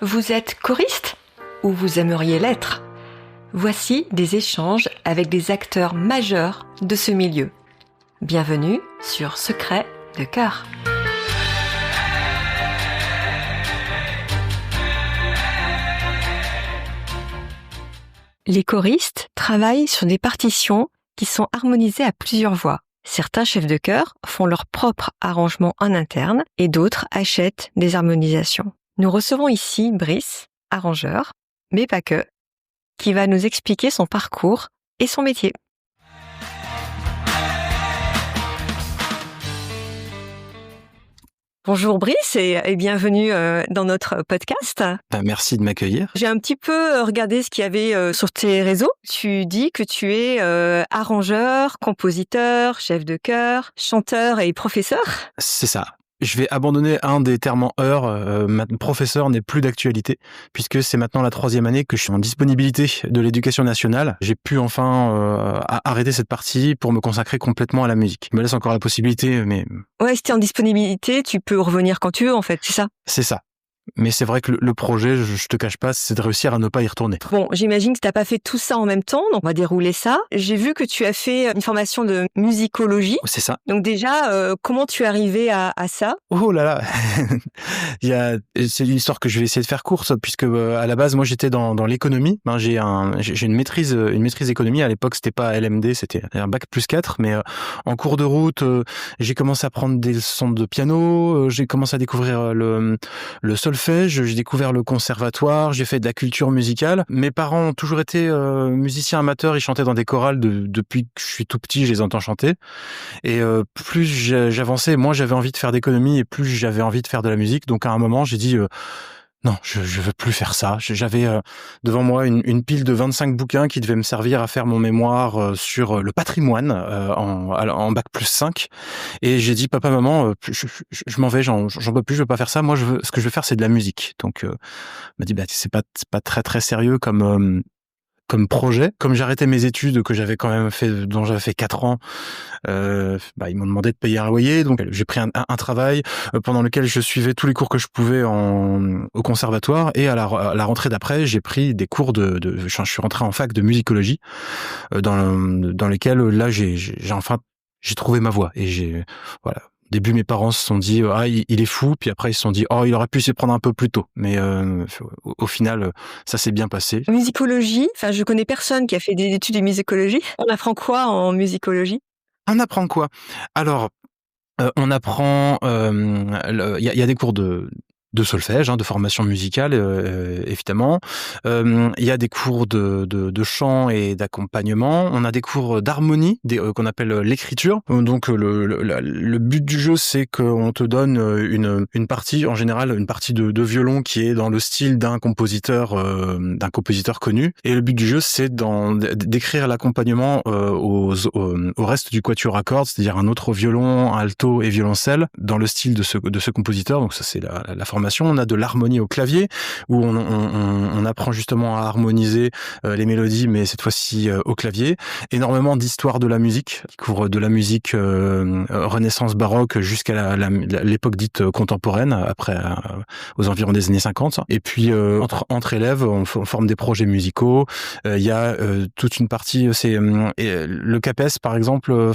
Vous êtes choriste ou vous aimeriez l'être? Voici des échanges avec des acteurs majeurs de ce milieu. Bienvenue sur Secrets de Chœur. Les choristes travaillent sur des partitions qui sont harmonisées à plusieurs voix. Certains chefs de chœur font leur propre arrangement en interne et d'autres achètent des harmonisations. Nous recevons ici Brice, arrangeur, mais pas que, qui va nous expliquer son parcours et son métier. Bonjour Brice et bienvenue dans notre podcast. Merci de m'accueillir. J'ai un petit peu regardé ce qu'il y avait sur tes réseaux. Tu dis que tu es arrangeur, compositeur, chef de chœur, chanteur et professeur. C'est ça. Je vais abandonner un des termes en heure. Professeur n'est plus d'actualité puisque c'est maintenant la 3e année que je suis en disponibilité de l'éducation nationale. J'ai pu enfin arrêter cette partie pour me consacrer complètement à la musique. Il me laisse encore la possibilité, mais... Ouais, si t'es en disponibilité, tu peux revenir quand tu veux en fait, c'est ça? C'est ça. Mais c'est vrai que le projet, je te cache pas, c'est de réussir à ne pas y retourner. Bon, j'imagine que t'as pas fait tout ça en même temps, donc on va dérouler ça. J'ai vu que tu as fait une formation de musicologie. C'est ça. Donc déjà, comment tu es arrivé à ça? Oh là là. C'est une histoire que je vais essayer de faire courte, puisque à la base, moi, j'étais dans l'économie. J'ai une maîtrise économie. À l'époque, c'était pas LMD, c'était un bac plus 4. Mais en cours de route, j'ai commencé à prendre des leçons de piano. J'ai commencé à découvrir le solfège. J'ai découvert le conservatoire. J'ai fait de la culture musicale. Mes parents ont toujours été musiciens amateurs. Ils chantaient dans des chorales depuis que je suis tout petit. Je les entends chanter. Et plus j'avançais, moins j'avais envie de faire d'économie et plus j'avais envie de faire de la musique. Donc à un moment, j'ai dit non, je veux plus faire ça. J'avais devant moi une pile de 25 bouquins qui devaient me servir à faire mon mémoire sur le patrimoine en bac plus 5. Et j'ai dit papa, maman, je m'en vais, j'en peux plus, je veux pas faire ça. Moi, ce que je veux faire, c'est de la musique. Donc m'a dit c'est pas très très sérieux comme projet. Comme j'arrêtais mes études que j'avais quand même fait, dont j'avais fait 4 ans, ils m'ont demandé de payer un loyer, donc j'ai pris un travail pendant lequel je suivais tous les cours que je pouvais au conservatoire, et à la rentrée d'après, j'ai pris des cours je suis rentré en fac de musicologie, dans lesquels là j'ai trouvé ma voie, et voilà. Au début, mes parents se sont dit il est fou, puis après ils se sont dit il aurait pu s'y prendre un peu plus tôt, mais au final ça s'est bien passé. Musicologie, je connais personne qui a fait des études de musicologie. On apprend quoi en musicologie? On apprend quoi? Alors on apprend il y a des cours de solfège, de formation musicale, évidemment. Il y a des cours de chant et d'accompagnement. On a des cours d'harmonie, qu'on appelle l'écriture. Donc le but du jeu, c'est qu'on te donne une partie, en général une partie de violon qui est dans le style d'un compositeur connu. Et le but du jeu, c'est d'écrire l'accompagnement au reste du quatuor à cordes, c'est-à-dire un autre violon, alto et violoncelle, dans le style de ce compositeur. Donc ça, c'est la formation. On a de l'harmonie au clavier, où on apprend justement à harmoniser les mélodies, mais cette fois-ci au clavier. Énormément d'histoire de la musique, qui couvre de la musique Renaissance baroque jusqu'à l'époque dite contemporaine, après aux environs des années 50. Et puis entre élèves, on forme des projets musicaux. Il y a toute une partie, c'est le CAPES par exemple.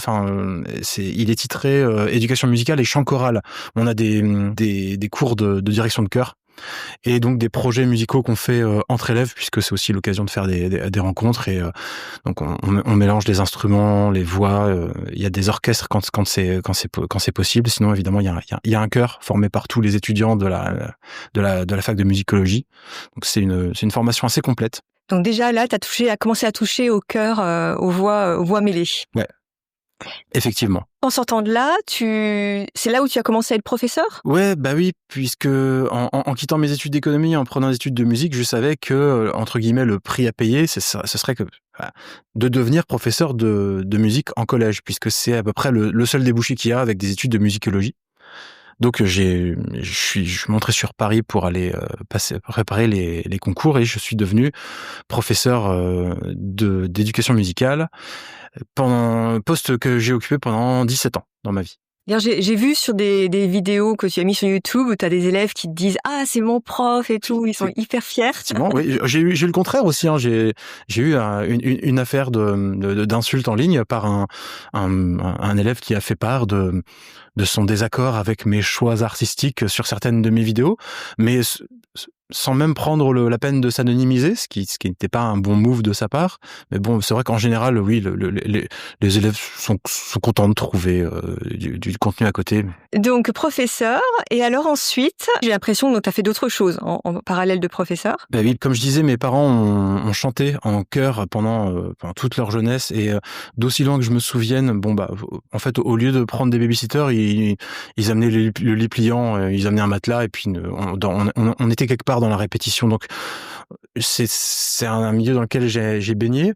Il est titré éducation musicale et chant choral. On a des cours de direction de chœur, et donc des projets musicaux qu'on fait entre élèves, puisque c'est aussi l'occasion de faire des rencontres, et donc on mélange les instruments, les voix. Il y a des orchestres quand c'est possible. Sinon, évidemment, il y a un chœur formé par tous les étudiants de la fac de musicologie. Donc c'est une formation assez complète. Donc déjà là, t'as commencé à toucher au chœur, aux voix mêlées. Ouais. Effectivement. En sortant de là, c'est là où tu as commencé à être professeur? Ouais, oui, puisque en quittant mes études d'économie, en prenant des études de musique, je savais que, entre guillemets, le prix à payer, ce serait de devenir professeur de musique en collège, puisque c'est à peu près le seul débouché qu'il y a avec des études de musicologie. Donc je suis montré sur Paris pour aller préparer les concours, et je suis devenu professeur d'éducation musicale, pendant un poste que j'ai occupé pendant 17 ans dans ma vie. D'ailleurs, j'ai vu sur des vidéos que tu as mis sur YouTube où tu as des élèves qui te disent ah c'est mon prof et tout, ils sont hyper fiers. Effectivement, oui, j'ai eu le contraire aussi. Hein. J'ai eu une affaire d'insulte en ligne par un élève qui a fait part de son désaccord avec mes choix artistiques sur certaines de mes vidéos, mais sans même prendre la peine de s'anonymiser, ce qui n'était pas un bon move de sa part. Mais bon, c'est vrai qu'en général, oui, les élèves sont contents de trouver du contenu à côté. Donc professeur, et alors ensuite, j'ai l'impression que tu as fait d'autres choses en parallèle de professeur. Ben oui, comme je disais, mes parents ont chanté en chœur pendant toute leur jeunesse, et d'aussi loin que je me souvienne, en fait, au lieu de prendre des babysitters, ils amenaient le lit pliant, ils amenaient un matelas, et puis on était quelque part dans la répétition. Donc c'est un milieu dans lequel j'ai baigné.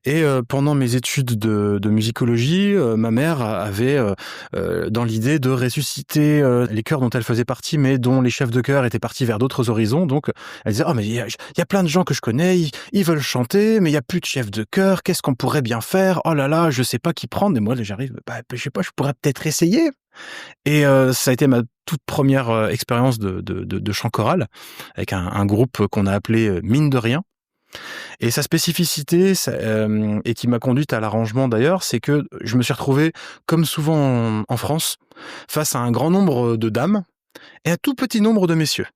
Et pendant mes études de musicologie, ma mère avait dans l'idée de ressusciter les chœurs dont elle faisait partie, mais dont les chefs de chœur étaient partis vers d'autres horizons. Donc elle disait mais il y a plein de gens que je connais, ils veulent chanter, mais il y a plus de chefs de chœur. Qu'est-ce qu'on pourrait bien faire? Oh là là, je sais pas qui prendre. Et moi, j'arrive, je sais pas, je pourrais peut-être essayer. Et ça a été ma toute première expérience de chant choral avec un groupe qu'on a appelé Mine de Rien. Et sa spécificité, et qui m'a conduite à l'arrangement d'ailleurs, c'est que je me suis retrouvé, comme souvent en France, face à un grand nombre de dames et un tout petit nombre de messieurs.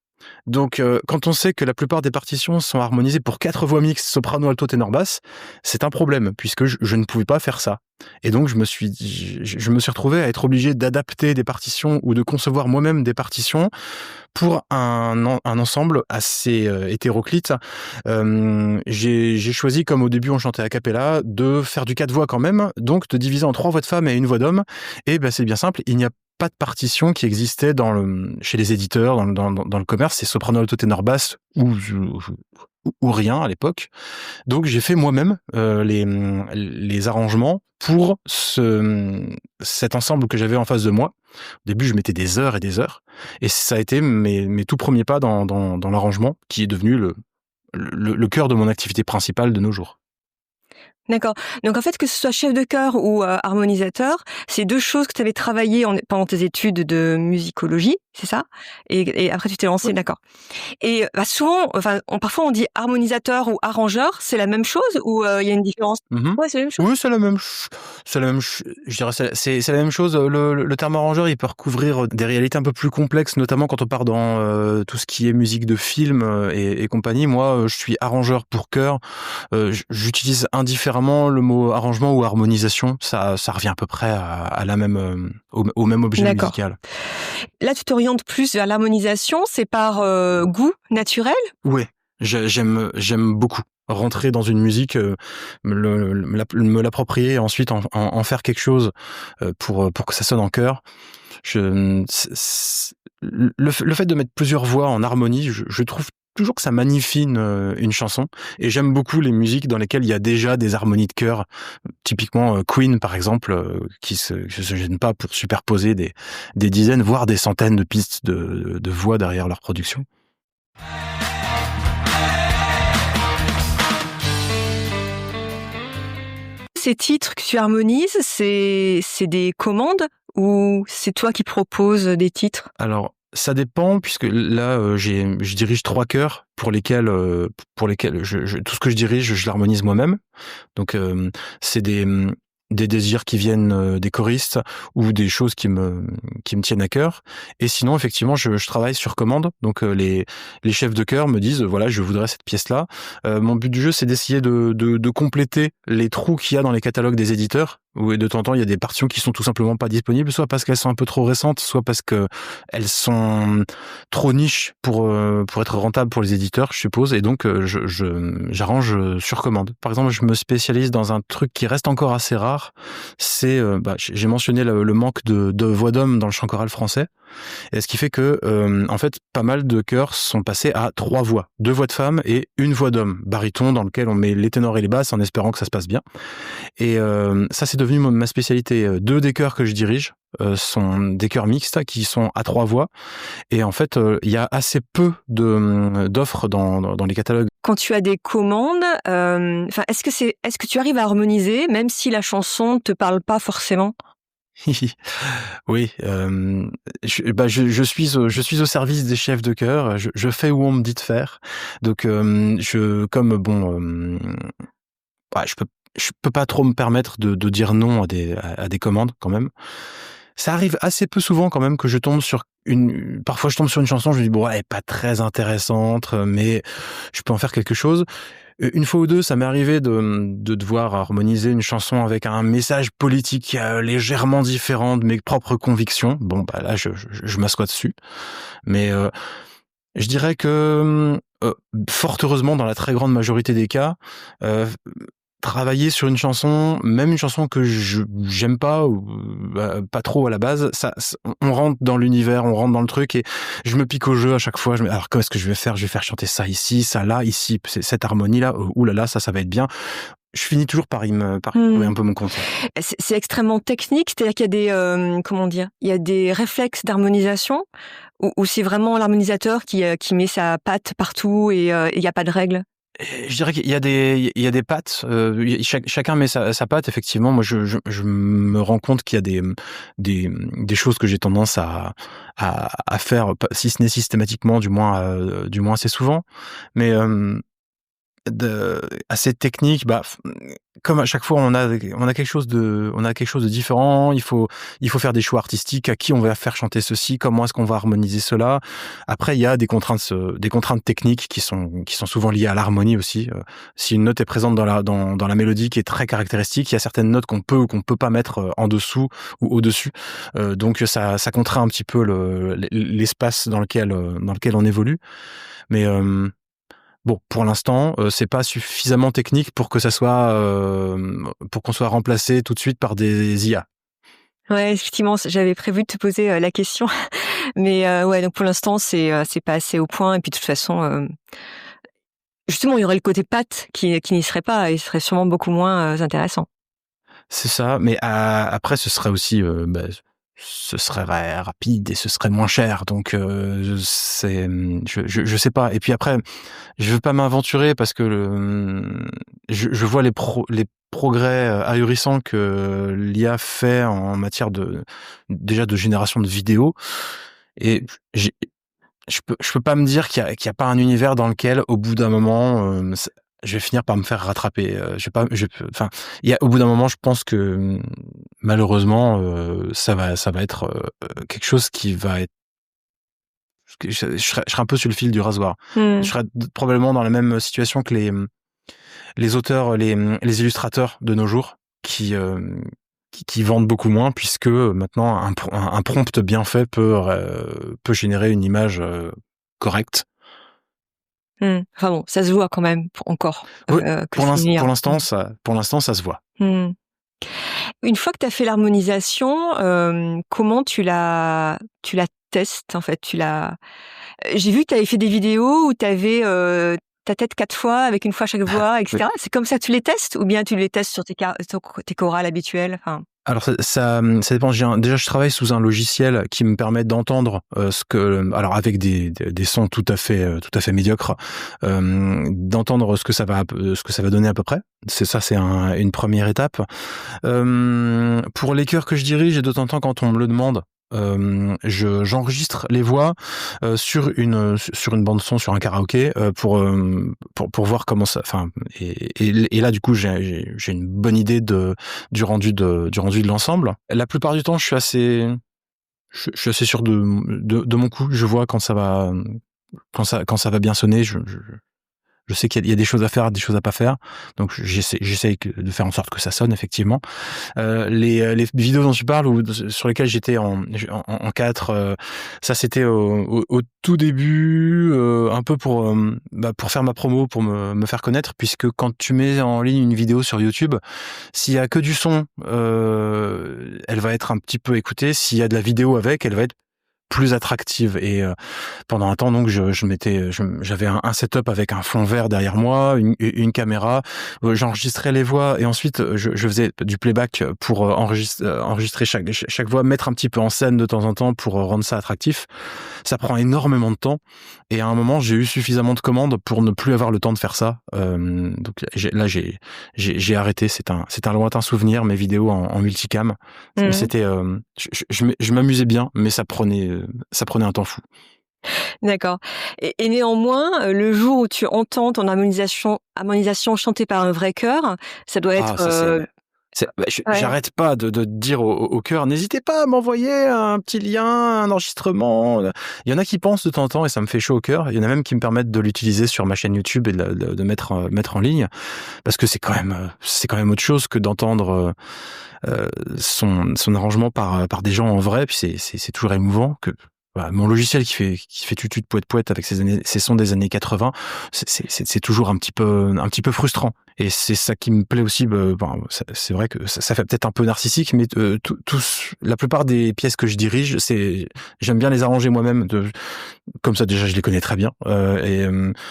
Donc, quand on sait que la plupart des partitions sont harmonisées pour 4 voix mixtes, soprano, alto, ténor, basse, c'est un problème, puisque je ne pouvais pas faire ça. Et donc, je me suis retrouvé à être obligé d'adapter des partitions ou de concevoir moi-même des partitions pour un ensemble assez hétéroclite. J'ai choisi, comme au début on chantait a cappella, de faire du 4 voix quand même, donc de diviser en 3 voix de femme et 1 voix d'homme. Et c'est bien simple, il n'y a pas de partition qui existait chez les éditeurs, dans le commerce, c'est soprano, alto, ténor, basse ou rien à l'époque. Donc j'ai fait moi-même les arrangements pour cet ensemble que j'avais en face de moi. Au début, je mettais des heures et des heures, et ça a été mes tout premiers pas dans l'arrangement, qui est devenu le cœur de mon activité principale de nos jours. D'accord. Donc en fait, que ce soit chef de chœur ou harmonisateur, c'est 2 choses que tu avais travaillées pendant tes études de musicologie, c'est ça? Et après tu t'es lancé, d'accord. Et souvent, parfois on dit harmonisateur ou arrangeur, c'est la même chose ou il y a une différence? Ouais, c'est la même chose. Oui, c'est la même je dirais c'est la même chose. Le terme arrangeur, il peut recouvrir des réalités un peu plus complexes, notamment quand on part dans tout ce qui est musique de film et compagnie. Moi, je suis arrangeur pour chœur. J'utilise indifféremment le mot arrangement ou harmonisation. Ça revient à peu près à la même au même objet musical. Là, tu t'orientes plus vers l'harmonisation, c'est par goût naturel? Oui, j'aime beaucoup rentrer dans une musique, me l'approprier et ensuite en faire quelque chose pour que ça sonne en chœur. Le fait de mettre plusieurs voix en harmonie, je trouve toujours que ça magnifie une chanson, et j'aime beaucoup les musiques dans lesquelles il y a déjà des harmonies de chœur, typiquement Queen par exemple, qui se gêne pas pour superposer des dizaines voire des centaines de pistes de voix derrière leur production. Ces titres que tu harmonises, c'est des commandes ou c'est toi qui proposes des titres? Alors, ça dépend, puisque là, je dirige 3 chœurs pour lesquels tout ce que je dirige, je l'harmonise moi-même. Donc, c'est des désirs qui viennent des choristes ou des choses qui me tiennent à cœur. Et sinon, effectivement, je travaille sur commande. Donc, les chefs de chœur me disent, voilà, je voudrais cette pièce-là. Mon but du jeu, c'est d'essayer de compléter les trous qu'il y a dans les catalogues des éditeurs, où de temps en temps, il y a des partitions qui sont tout simplement pas disponibles, soit parce qu'elles sont un peu trop récentes, soit parce que elles sont trop niches pour être rentables pour les éditeurs, je suppose. Et donc, j'arrange sur commande. Par exemple, je me spécialise dans un truc qui reste encore assez rare. C'est, j'ai mentionné le manque de voix d'homme dans le chant choral français. Et ce qui fait que, en fait, pas mal de chœurs sont passés à 3 voix. 2 voix de femme et 1 voix d'homme, baryton, dans lequel on met les ténors et les basses en espérant que ça se passe bien. Et ça, c'est devenu ma spécialité. 2 des chœurs que je dirige sont des chœurs mixtes qui sont à 3 voix. Et en fait, il y a assez peu d'offres dans les catalogues. Quand tu as des commandes, est-ce que tu arrives à harmoniser même si la chanson te parle pas forcément? Oui, je suis au service des chefs de chœur. Je fais où on me dit de faire. Donc, je comme bon, ouais, je peux pas trop me permettre de dire non à des commandes quand même. Ça arrive assez peu souvent quand même que je tombe sur parfois je tombe sur une chanson, je me dis bon, elle est pas très intéressante, mais je peux en faire quelque chose. Une fois ou deux, ça m'est arrivé de devoir harmoniser une chanson avec un message politique légèrement différent de mes propres convictions. Bon, bah là, je m'assois dessus. Mais je dirais que, fort heureusement, dans la très grande majorité des cas, euh, travailler sur une chanson, même une chanson que j'aime pas ou pas trop à la base, on rentre dans l'univers, on rentre dans le truc et je me pique au jeu à chaque fois. Alors comment est-ce que je vais faire? Je vais faire chanter ça ici, ça là, ici, cette harmonie là. Ouh là là, ça va être bien. Je finis toujours par y trouver un peu mon compte. C'est extrêmement technique, c'est-à-dire qu'il y a des comment dire, il y a des réflexes d'harmonisation ou c'est vraiment l'harmonisateur qui met sa patte partout et il y a pas de règles? Je dirais qu'il y a des pattes. Chacun met sa patte. Effectivement, moi, je me rends compte qu'il y a des choses que j'ai tendance à faire, si ce n'est systématiquement, du moins assez souvent. Mais assez technique, comme à chaque fois on a quelque chose de différent, il faut faire des choix artistiques, à qui on va faire chanter ceci, comment est-ce qu'on va harmoniser cela. Après il y a des contraintes techniques qui sont souvent liées à l'harmonie aussi. Si une note est présente dans la mélodie qui est très caractéristique, il y a certaines notes qu'on peut ou qu'on peut pas mettre en dessous ou au-dessus. Donc ça contraint un petit peu l'espace dans lequel on évolue. Mais bon, pour l'instant, c'est pas suffisamment technique pour que ça soit, pour qu'on soit remplacé tout de suite par des IA. Ouais, effectivement, j'avais prévu de te poser la question, mais ouais, donc pour l'instant, c'est pas assez au point et puis de toute façon, justement, il y aurait le côté patte qui n'y serait pas et serait sûrement beaucoup moins intéressant. C'est ça, mais après ce serait aussi, ce serait rapide et ce serait moins cher, donc je sais pas. Et puis après, je veux pas m'aventurer parce que je vois les progrès ahurissants que l'IA fait en matière déjà de génération de vidéos, et je peux pas me dire qu'il y a pas un univers dans lequel, au bout d'un moment, je vais finir par me faire rattraper. Je vais pas, enfin, au bout d'un moment, je pense que malheureusement, ça va être quelque chose qui va être. Je serais un peu sur le fil du rasoir. Je Mmh. serais probablement dans la même situation que les auteurs, les illustrateurs de nos jours, qui vendent beaucoup moins, puisque maintenant un prompt bien fait peut générer une image correcte. Enfin bon, ça se voit quand même encore, Oui, que c'est une IA. pour l'instant, ça se voit. Mmh. Une fois que tu as fait l'harmonisation, comment tu la testes en fait? J'ai vu que tu avais fait des vidéos où tu avais, ta tête 4 fois avec une fois chaque voix et Oui. cetera. C'est comme ça que tu les testes ou bien tu les testes sur tes chorales habituelles? Enfin Alors ça dépend. Déjà, je travaille sous un logiciel qui me permet d'entendre alors avec des sons tout à fait médiocres, d'entendre ce que ça va donner à peu près. C'est une première étape. Pour les chœurs que je dirige, et de temps en temps quand on me le demande, j'enregistre les voix sur une bande son, sur un karaoké, pour voir comment ça. Enfin, et là du coup j'ai une bonne idée du rendu de l'ensemble. La plupart du temps, je suis assez sûr de mon coup. Je vois quand ça va bien sonner. Je sais qu'il y a des choses à faire, des choses à pas faire. Donc j'essaie de faire en sorte que ça sonne effectivement. Les vidéos dont tu parles ou sur lesquelles j'étais en 4, ça c'était au tout début, un peu pour faire ma promo, pour me faire connaître, puisque quand tu mets en ligne une vidéo sur YouTube, s'il y a que du son, elle va être un petit peu écoutée. S'il y a de la vidéo avec, elle va être plus attractive. Et pendant un temps, donc, j'avais un setup avec un fond vert derrière moi, une caméra, j'enregistrais les voix et ensuite je faisais du playback pour enregistrer chaque voix, mettre un petit peu en scène de temps en temps pour rendre ça attractif. Ça prend énormément de temps et à un moment, j'ai eu suffisamment de commandes pour ne plus avoir le temps de faire ça. Donc j'ai arrêté. C'est un lointain souvenir, mes vidéos en multicam. Mais c'était, je m'amusais bien, mais ça prenait un temps fou. D'accord. Et néanmoins, le jour où tu entends ton harmonisation chantée par un vrai chœur, ça doit être, Ça ouais. j'arrête pas de dire au chœur, n'hésitez pas à m'envoyer un petit lien, un enregistrement. Il y en a qui pensent de temps en temps et ça me fait chaud au cœur. Il y en a même qui me permettent de l'utiliser sur ma chaîne YouTube et de mettre en ligne, parce que c'est quand même autre chose que d'entendre son arrangement par des gens en vrai. Puis c'est toujours émouvant que mon logiciel qui fait tutut poète avec ses sons des années 80, c'est toujours un petit peu frustrant. Et c'est ça qui me plaît aussi. C'est vrai que ça fait peut-être un peu narcissique, mais la plupart des pièces que je dirige, j'aime bien les arranger moi-même. Comme ça déjà je les connais très bien.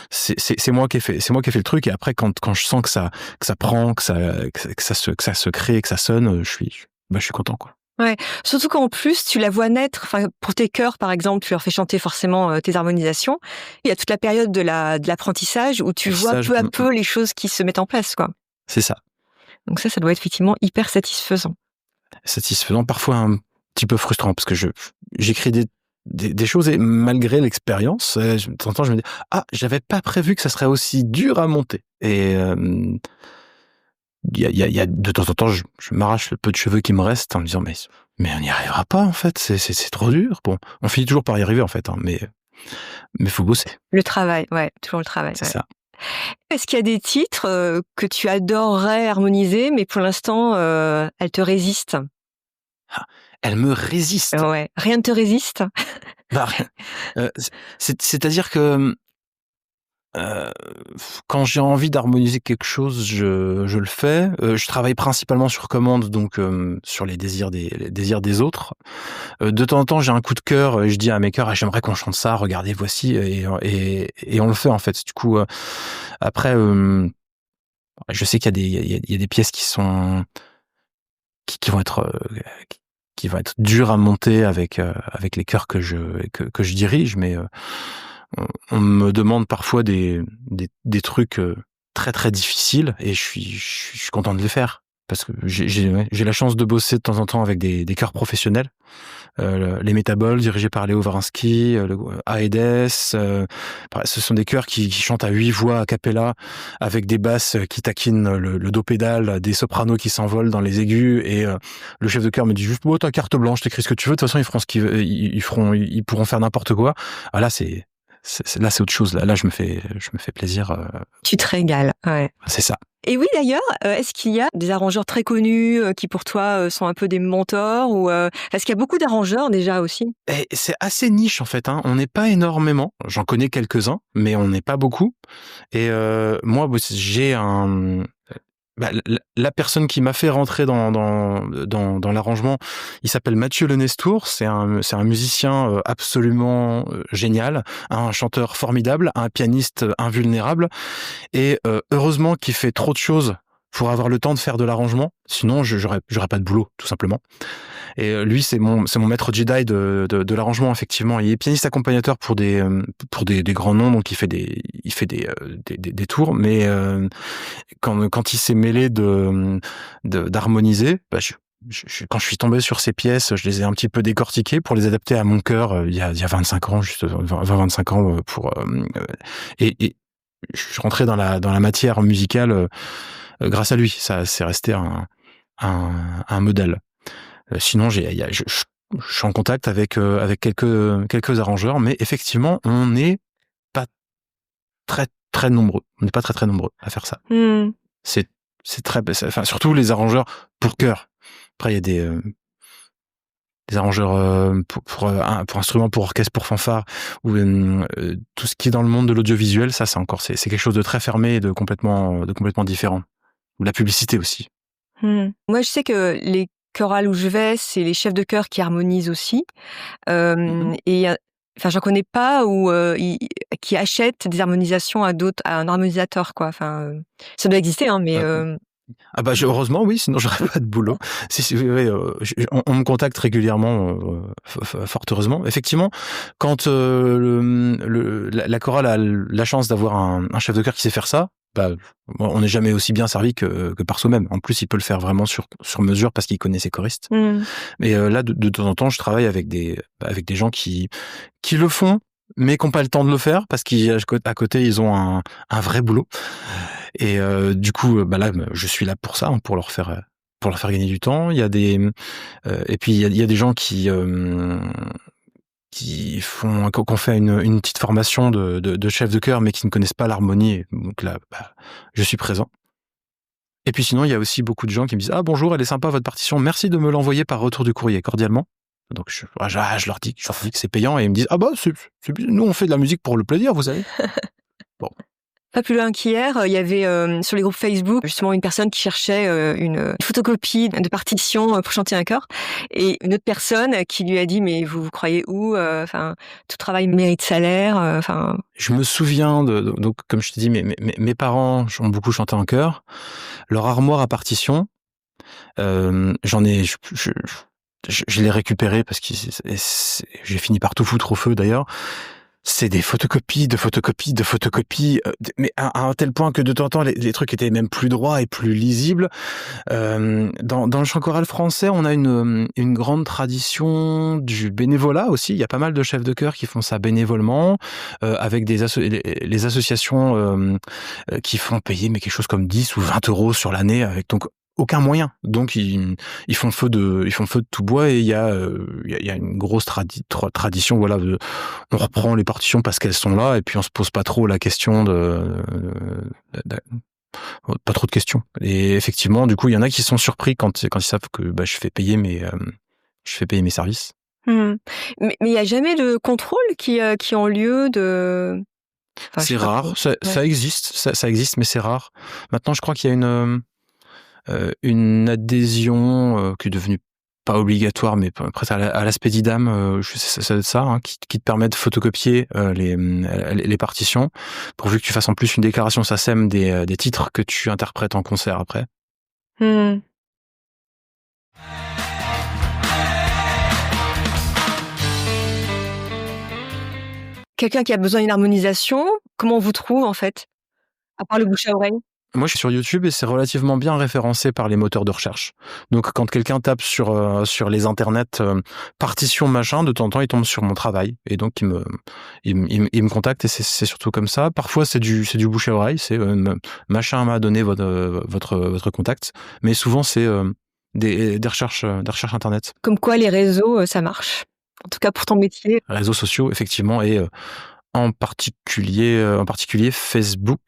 C'est moi qui ai fait le truc. Et après quand je sens que ça prend, que ça se crée, que ça sonne, je suis content, quoi. Ouais, surtout qu'en plus, tu la vois naître, enfin, pour tes chœurs, par exemple, tu leur fais chanter forcément tes harmonisations. Il y a toute la période de l'apprentissage où tu vois peu à peu les choses qui se mettent en place, quoi. C'est ça. Donc ça doit être effectivement hyper satisfaisant. Satisfaisant, parfois un petit peu frustrant, parce que j'écris des choses et malgré l'expérience, de temps en temps, je me dis, j'avais pas prévu que ça serait aussi dur à monter. Et il y a de temps en temps, je m'arrache le peu de cheveux qui me restent en me disant, mais on n'y arrivera pas, en fait, c'est trop dur. Bon, on finit toujours par y arriver, en fait, hein, mais faut bosser. Le travail, ouais, toujours le travail. C'est ouais. ça. Est-ce qu'il y a des titres que tu adorerais harmoniser, mais pour l'instant, elles te résistent? Elle me résiste. Ouais, rien ne te résiste? C'est-à-dire que quand j'ai envie d'harmoniser quelque chose, je le fais. Je travaille principalement sur commande, donc sur les désirs des autres. De temps en temps, j'ai un coup de cœur et je dis à mes chœurs, j'aimerais qu'on chante ça. Regardez, voici, et on le fait en fait. Du coup, après, je sais qu'il y a des pièces qui vont être dures à monter avec les chœurs que je dirige, mais on me demande parfois des trucs très très difficiles et je suis content de les faire parce que j'ai la chance de bosser de temps en temps avec des chœurs professionnels, les Métaboles dirigés par Léo Varinsky, le Aedes, ce sont des chœurs qui chantent à 8 voix a cappella avec des basses qui taquinent le do pédale, des sopranos qui s'envolent dans les aigus, et le chef de chœur me dit juste, t'as carte blanche, t'écris ce que tu veux, de toute façon ils feront ce qu'ils veulent, ils pourront faire n'importe quoi. Là c'est autre chose. Là, je me fais plaisir. Tu te régales, ouais. C'est ça. Et oui, d'ailleurs, est-ce qu'il y a des arrangeurs très connus qui, pour toi, sont un peu des mentors, ou est-ce qu'il y a beaucoup d'arrangeurs déjà aussi? Et c'est assez niche en fait. On n'est pas énormément. J'en connais quelques-uns, mais on n'est pas beaucoup. Et moi, j'ai la personne qui m'a fait rentrer dans l'arrangement, il s'appelle Mathieu Lenestour. C'est un musicien absolument génial, un chanteur formidable, un pianiste invulnérable, et heureusement qu'il fait trop de choses pour avoir le temps de faire de l'arrangement. Sinon, j'aurais pas de boulot, tout simplement. Et lui, c'est mon maître Jedi de l'arrangement, effectivement. Il est pianiste accompagnateur pour des grands noms, donc il fait des tours. Mais quand il s'est mêlé d'harmoniser, quand je suis tombé sur ces pièces, je les ai un petit peu décortiquées pour les adapter à mon cœur il y a 25 ans, juste 20-25 ans, et je suis rentré dans la matière musicale grâce à lui. Ça, c'est resté un modèle. Sinon, je suis en contact avec quelques arrangeurs, mais effectivement, on n'est pas très très nombreux. On n'est pas très très nombreux à faire ça. C'est très, enfin, surtout les arrangeurs pour chœur. Après, il y a des arrangeurs pour instruments, pour orchestre, pour fanfare, ou tout ce qui est dans le monde de l'audiovisuel. Ça, c'est quelque chose de très fermé et de complètement différent. Ou la publicité aussi. Moi, je sais que les chorale où je vais, c'est les chefs de chœur qui harmonisent aussi. Et enfin, j'en connais pas qui achètent des harmonisations à un harmonisateur, quoi. Enfin, ça doit exister, hein, mais Ah bah heureusement oui, sinon j'aurais pas de boulot. Oui, on me contacte régulièrement, fort heureusement. Effectivement, quand la chorale a la chance d'avoir un chef de chœur qui sait faire ça, bah, on n'est jamais aussi bien servi que par soi-même. En plus, il peut le faire vraiment sur mesure parce qu'il connaît ses choristes. Mais là, de temps en temps, je travaille avec des gens qui le font, mais qui n'ont pas le temps de le faire parce qu'à côté, ils ont un vrai boulot. Et du coup, là, je suis là pour ça, hein, pour leur faire gagner du temps. Il y a et puis il y a des gens qui qu'on fait une petite formation de chef de chœur, mais qui ne connaissent pas l'harmonie. Donc là, je suis présent. Et puis sinon, il y a aussi beaucoup de gens qui me disent: ah bonjour, elle est sympa votre partition, merci de me l'envoyer par retour du courrier, cordialement. Donc je leur dis que c'est payant, et ils me disent: ah bah nous on fait de la musique pour le plaisir, vous savez. Bon. Pas plus loin qu'hier, il y avait sur les groupes Facebook justement une personne qui cherchait une photocopie de partition pour chanter un chœur, et une autre personne qui lui a dit: mais vous croyez où, enfin tout travail mérite salaire, enfin. Je me souviens donc comme je te dis, mes parents ont beaucoup chanté en chœur. Leur armoire à partition, j'en ai je l'ai récupéré parce que j'ai fini par tout foutre au feu d'ailleurs. C'est des photocopies, mais à un tel point que de temps en temps, les trucs étaient même plus droits et plus lisibles. Dans le chant choral français, on a une grande tradition du bénévolat aussi. Il y a pas mal de chefs de chœur qui font ça bénévolement, avec les associations qui font payer mais quelque chose comme 10 ou 20 euros sur l'année, avec donc aucun moyen. Donc ils font feu de tout bois, et il y a une grosse tradition, voilà, on reprend les partitions parce qu'elles sont là, et puis on se pose pas trop la question pas trop de questions. Et effectivement, du coup, il y en a qui sont surpris quand ils savent que je fais payer mes services. Mais il y a jamais de contrôle qui ont lieu de. Enfin, c'est rare, ça existe, ça existe, mais c'est rare. Maintenant, je crois qu'il y a une adhésion qui est devenue pas obligatoire, mais presque à l'aspect d'IDAM, c'est ça, hein, qui te permet de photocopier les partitions, pourvu que tu fasses en plus une déclaration SACEM des titres que tu interprètes en concert après. Quelqu'un qui a besoin d'une harmonisation, comment on vous trouve en fait, à part le bouche à oreille? Moi, je suis sur YouTube et c'est relativement bien référencé par les moteurs de recherche. Donc, quand quelqu'un tape sur les internets partition machin, de temps en temps, il tombe sur mon travail, et donc il me contacte, et c'est surtout comme ça. Parfois, c'est du bouche à oreille, c'est machin m'a donné votre contact, mais souvent c'est des recherches internet. Comme quoi, les réseaux, ça marche. En tout cas pour ton métier. Réseaux sociaux, effectivement, et en particulier Facebook,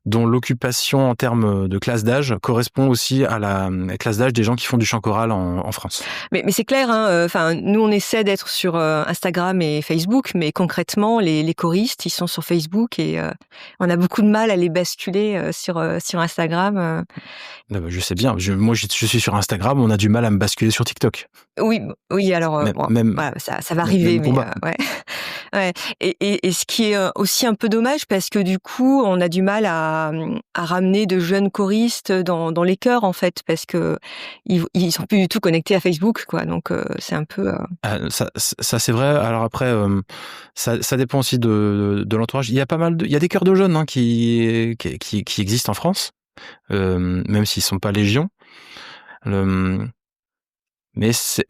dont l'occupation en termes de classe d'âge correspond aussi à la classe d'âge des gens qui font du chant choral en France. Mais c'est clair, hein. Enfin, nous on essaie d'être sur Instagram et Facebook, mais concrètement les choristes ils sont sur Facebook, et on a beaucoup de mal à les basculer sur Instagram. Je sais bien. Moi, je suis sur Instagram, on a du mal à me basculer sur TikTok. Oui. Alors, voilà, ça va arriver, mais ouais. Ouais. Et ce qui est aussi un peu dommage, parce que du coup, on a du mal à ramener de jeunes choristes dans les chœurs, en fait, parce que ils sont plus du tout connectés à Facebook, quoi. Donc, c'est un peu. Ça c'est vrai. Alors après, ça dépend aussi de l'entourage. Il y a des chœurs de jeunes, hein, qui existent en France, même s'ils sont pas légion. Mais c'est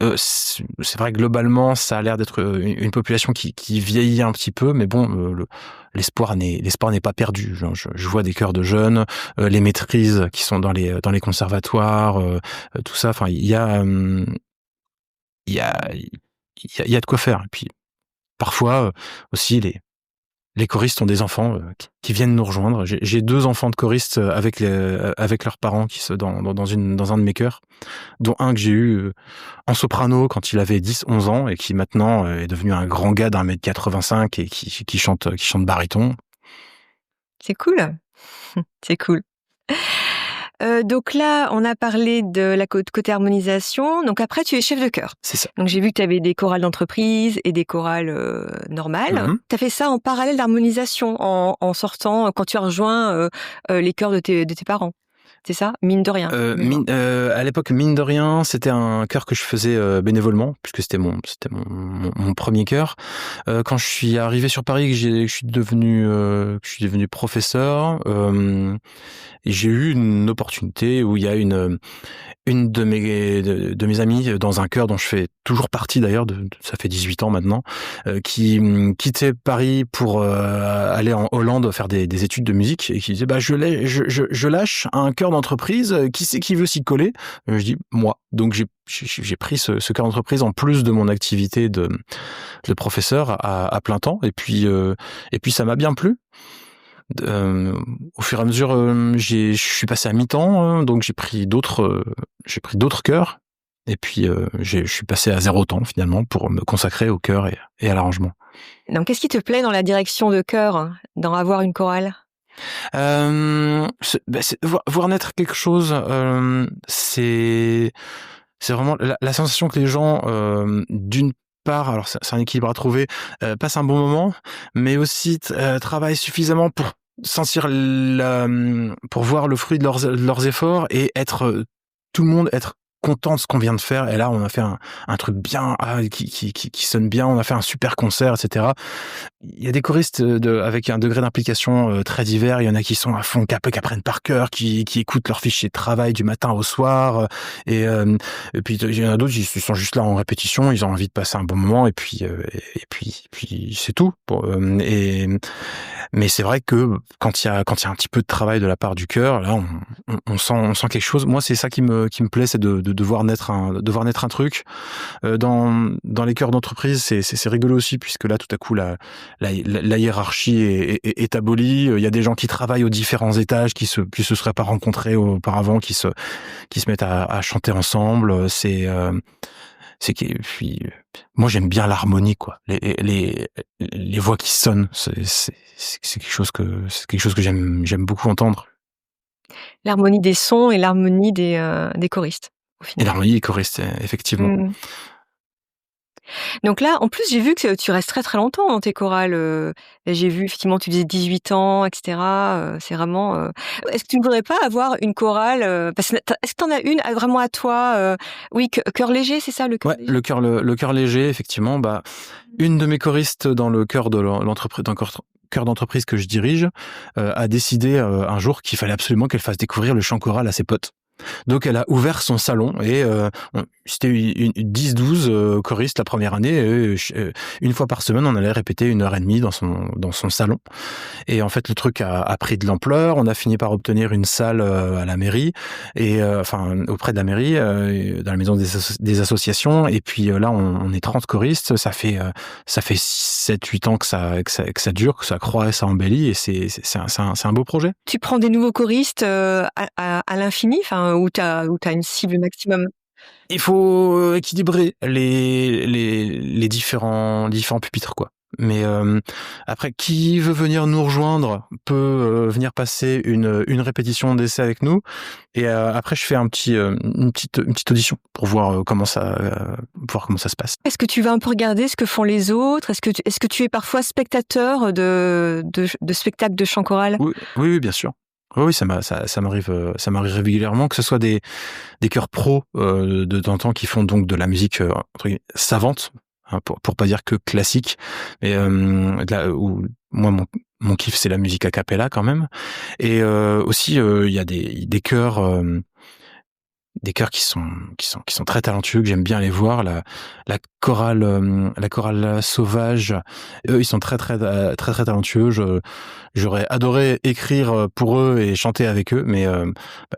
vrai que globalement, ça a l'air d'être une population qui vieillit un petit peu, mais bon, l'espoir n'est pas perdu. Genre, je vois des chœurs de jeunes, les maîtrises qui sont dans les conservatoires, tout ça. Enfin, il y a de quoi faire. Et puis parfois aussi les choristes ont des enfants qui viennent nous rejoindre. J'ai 2 enfants de choristes avec leurs parents qui sont dans un de mes chœurs, dont un que j'ai eu en soprano quand il avait 10-11 ans, et qui maintenant est devenu un grand gars d'1m85 et qui chante baryton. C'est cool. C'est cool. Donc là, on a parlé de la côté harmonisation. Donc après, tu es chef de chœur. C'est ça. Donc j'ai vu que tu avais des chorales d'entreprise et des chorales normales. Tu as fait ça en parallèle d'harmonisation, en sortant, quand tu as rejoint les chœurs de tes parents. C'est ça, mine de rien. À l'époque, mine de rien, c'était un chœur que je faisais bénévolement, puisque c'était mon premier chœur. Quand je suis arrivé sur Paris, que je suis devenu professeur, et j'ai eu une opportunité où il y a une de mes amies dans un chœur dont je fais toujours partie d'ailleurs, ça fait 18 ans maintenant, qui quittait Paris pour aller en Hollande faire des études de musique, et qui disait je lâche un chœur d'entreprise, qui c'est qui veut s'y coller? Je dis moi. Donc j'ai pris ce chœur d'entreprise en plus de mon activité de professeur à plein temps, et puis ça m'a bien plu. Au fur et à mesure, je suis passé à mi-temps, donc j'ai pris d'autres chœurs, et puis je suis passé à 0 temps finalement pour me consacrer au chœur et à l'arrangement. Donc qu'est-ce qui te plaît dans la direction de chœur, dans avoir une chorale? Voir naître quelque chose, c'est vraiment la sensation que les gens, d'une part, alors c'est un équilibre à trouver, passent un bon moment, mais aussi travaillent suffisamment pour sentir pour voir le fruit de leurs efforts, et tout le monde être content de ce qu'on vient de faire. Et là, on a fait un truc bien, qui sonne bien, on a fait un super concert, etc. Il y a des choristes avec un degré d'implication très divers. Il y en a qui sont à fond, qui apprennent par cœur, qui écoutent leur fichier de travail du matin au soir, et puis il y en a d'autres qui sont juste là en répétition, ils ont envie de passer un bon moment, et puis c'est tout. Mais c'est vrai que quand il y a un petit peu de travail de la part du chœur, là on sent quelque chose. Moi, c'est ça qui me plaît, c'est de voir naître un truc. Dans les chœurs d'entreprise, c'est rigolo aussi, puisque là tout à coup la hiérarchie est abolie. Il y a des gens qui travaillent aux différents étages, qui se seraient pas rencontrés auparavant, qui se mettent à chanter ensemble. Puis moi j'aime bien l'harmonie, quoi. Les voix qui sonnent, c'est quelque chose que j'aime beaucoup entendre. L'harmonie des sons et l'harmonie des choristes, au final. Et l'harmonie des choristes, effectivement. Donc là, en plus, j'ai vu que tu restes très très longtemps dans tes chorales. J'ai vu effectivement, tu disais 18 ans, etc. C'est vraiment. Est-ce que tu ne voudrais pas avoir une chorale est-ce que tu en as une vraiment à toi? Oui, chœur léger, c'est ça, le chœur léger? Le chœur léger, effectivement. Une de mes choristes dans le chœur de l'entreprise, chœur d'entreprise que je dirige, a décidé un jour qu'il fallait absolument qu'elle fasse découvrir le chant choral à ses potes. Donc elle a ouvert son salon, et c'était 10-12 choristes la première année, et une fois par semaine on allait répéter 1h30 dans son salon. Et en fait le truc a pris de l'ampleur, on a fini par obtenir une salle à la mairie, et auprès de la mairie, dans la maison des associations, et puis là on est 30 choristes, ça fait 7-8 ans que ça dure, que ça croît et ça embellit, et c'est un beau projet. Tu prends des nouveaux choristes à l'infini, où t'as une cible maximum? Il faut équilibrer les différents pupitres, quoi. Mais après, qui veut venir nous rejoindre peut venir passer une répétition d'essai avec nous, et après je fais une petite audition pour voir comment ça se passe. Est-ce que tu vas un peu regarder ce que font les autres? Est-ce que tu es parfois spectateur de spectacles de chant choral? Oui, bien sûr. Oui, ça m'arrive régulièrement, que ce soit des chœurs pros de temps en temps, qui font donc de la musique entre guillemets savante, hein, pour pas dire que classique, mais là où moi mon kiff, c'est la musique a cappella quand même, et aussi il y a des chœurs qui sont très talentueux, que j'aime bien aller voir. La chorale sauvage, eux ils sont très talentueux. J'aurais adoré écrire pour eux et chanter avec eux, mais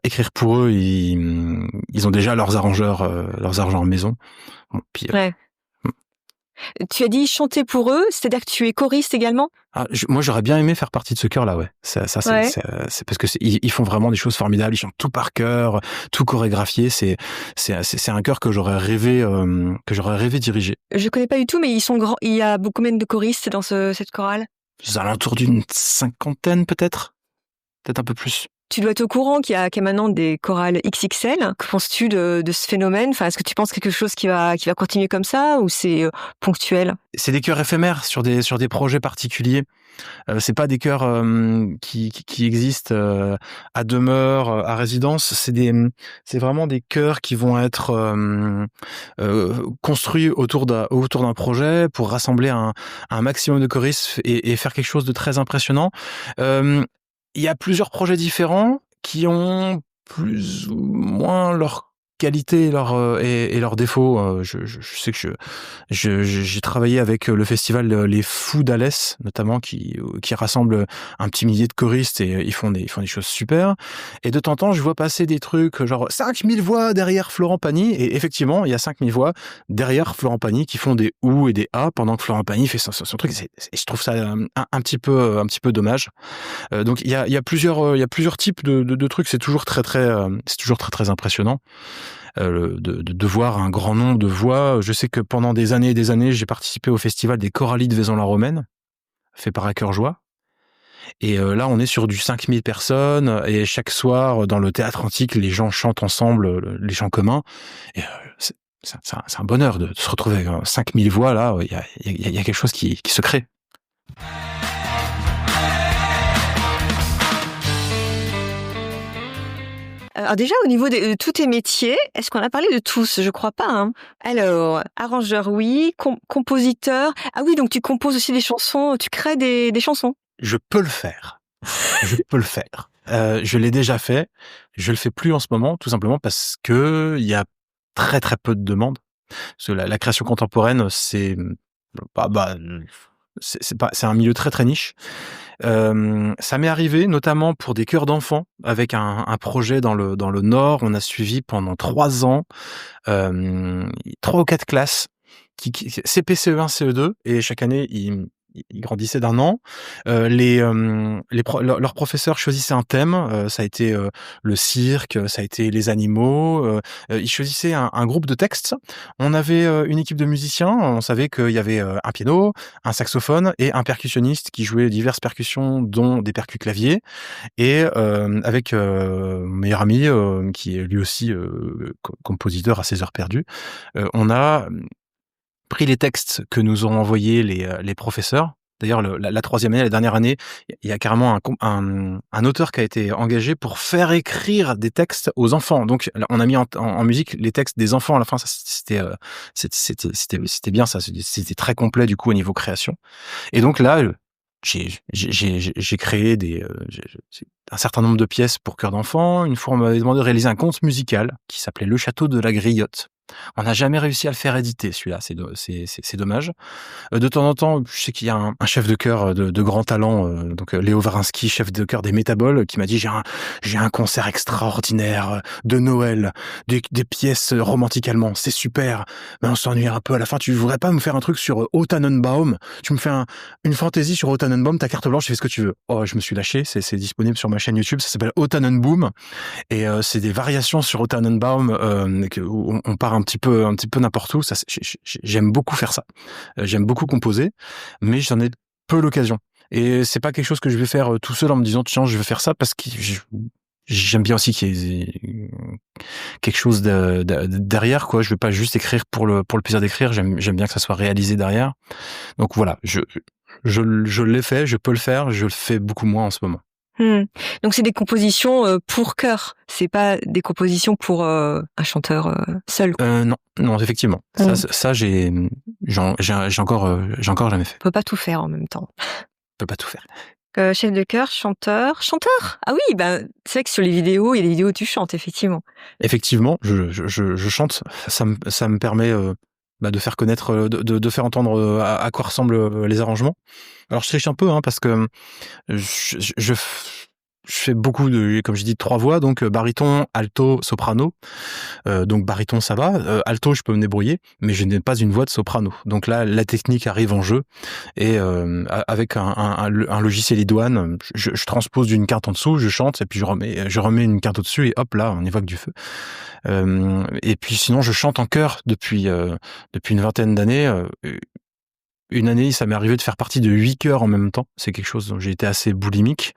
écrire pour eux, ils ont déjà leurs arrangeurs maison. Bon, puis, ouais. Tu as dit chanter pour eux, c'est-à-dire que tu es choriste également? Moi, j'aurais bien aimé faire partie de ce chœur-là, ouais. C'est parce que ils font vraiment des choses formidables. Ils chantent tout par cœur, tout chorégraphié. C'est un chœur que j'aurais rêvé diriger. Je connais pas du tout, mais ils sont grands. Il y a combien de choristes dans cette chorale? Aux alentours d'une 50aine, peut-être un peu plus. Tu dois être au courant qu'il y a maintenant des chorales XXL. Que penses-tu de ce phénomène? Enfin, est-ce que tu penses quelque chose qui va continuer comme ça ou c'est ponctuel? C'est des chœurs éphémères sur des projets particuliers. C'est pas des chœurs qui existent à demeure, à résidence. C'est vraiment des chœurs qui vont être construits autour d'un projet pour rassembler un maximum de choristes et faire quelque chose de très impressionnant. Il y a plusieurs projets différents qui ont plus ou moins leurs qualités et leurs défauts. Je sais que j'ai travaillé avec le festival Les Fous d'Alès, notamment, qui rassemble un petit millier de choristes et ils font des choses super. Et de temps en temps, je vois passer des trucs genre 5000 voix derrière Florent Pagny. Et effectivement, il y a 5000 voix derrière Florent Pagny qui font des ou et des a pendant que Florent Pagny fait son truc. Je trouve ça un petit peu dommage. Donc il y a plusieurs types de trucs. C'est toujours très impressionnant. De voir un grand nombre de voix. Je sais que pendant des années et des années, j'ai participé au festival des Choralies de Vaison-la-Romaine, fait par Cœur-Joie. Et là, on est sur du 5000 personnes, et chaque soir, dans le théâtre antique, les gens chantent ensemble les chants communs. Et c'est un bonheur de se retrouver avec 5000 voix, là. Il y a quelque chose qui se crée. Alors déjà, au niveau de tous tes métiers, est-ce qu'on a parlé de tous? Je crois pas, hein. Alors, arrangeur, oui. Compositeur. Ah oui, donc tu composes aussi des chansons, tu crées des chansons. Je peux le faire. Je l'ai déjà fait. Je le fais plus en ce moment, tout simplement parce que il y a très très peu de demandes. Parce que la création contemporaine, c'est un milieu très très niche. Ça m'est arrivé notamment pour des chœurs d'enfants avec un projet dans le Nord. On a suivi pendant 3 ans 3 ou 4 classes CP, CE1, CE2, et chaque année ils grandissaient d'1 an. Leurs professeurs choisissaient un thème. Ça a été le cirque, ça a été les animaux. Ils choisissaient un groupe de textes. On avait une équipe de musiciens. On savait qu'il y avait un piano, un saxophone et un percussionniste qui jouait diverses percussions, dont des percus claviers. Et avec mon meilleur ami, qui est lui aussi compositeur à ses heures perdues, on a pris les textes que nous ont envoyés les professeurs. D'ailleurs, la 3e année, la dernière année, il y a carrément un auteur qui a été engagé pour faire écrire des textes aux enfants. Donc, on a mis en musique les textes des enfants à la fin. Ça, c'était bien, ça. C'était très complet, du coup, au niveau création. Et donc là, j'ai créé un certain nombre de pièces pour chœur d'enfants. Une fois, on m'avait demandé de réaliser un conte musical qui s'appelait Le Château de la Griotte. On n'a jamais réussi à le faire éditer, celui-là. C'est dommage. De temps en temps, je sais qu'il y a un chef de chœur de grand talent, donc Léo Varinsky, chef de chœur des Métaboles, qui m'a dit j'ai un concert extraordinaire de Noël, des pièces romantiques allemandes, c'est super, mais on s'ennuie un peu à la fin. Tu voudrais pas me faire un truc sur O Tannenbaum? Tu me fais une fantaisie sur O Tannenbaum, ta carte blanche, tu fais ce que tu veux. Oh, je me suis lâché, c'est disponible sur ma chaîne YouTube, ça s'appelle O Tannenbaum, et c'est des variations sur O Tannenbaum où on part un petit peu n'importe où. Ça, j'aime beaucoup faire ça. J'aime beaucoup composer, mais j'en ai peu l'occasion. Et c'est pas quelque chose que je vais faire tout seul en me disant tiens, je vais faire ça, parce que j'aime bien aussi qu'il y ait quelque chose derrière, quoi. Je veux pas juste écrire pour le plaisir d'écrire. J'aime bien que ça soit réalisé derrière. Donc voilà, je l'ai fait, je peux le faire, je le fais beaucoup moins en ce moment. Donc c'est des compositions pour chœur, c'est pas des compositions pour un chanteur seul. Non, effectivement. Ça j'ai encore jamais fait. On peut pas tout faire en même temps. On peut pas tout faire. Chef de chœur, chanteur. Ah oui, c'est vrai que sur les vidéos, il y a des vidéos où tu chantes, effectivement. Effectivement, je chante. Ça me permet de faire connaître, de faire entendre à quoi ressemblent les arrangements. Alors je triche un peu, parce que je fais beaucoup comme je dis, 3 voix, donc baryton, alto, soprano. Donc baryton, ça va. Alto, je peux me débrouiller, mais je n'ai pas une voix de soprano. Donc là, la technique arrive en jeu, et avec un logiciel idoine, je transpose d'une carte en dessous, je chante, et puis je remets une carte au-dessus, et hop, là, on évoque du feu. Et puis sinon, je chante en chœur depuis une vingtaine d'années. Une année, ça m'est arrivé de faire partie de 8 chœurs en même temps. C'est quelque chose dont j'ai été assez boulimique.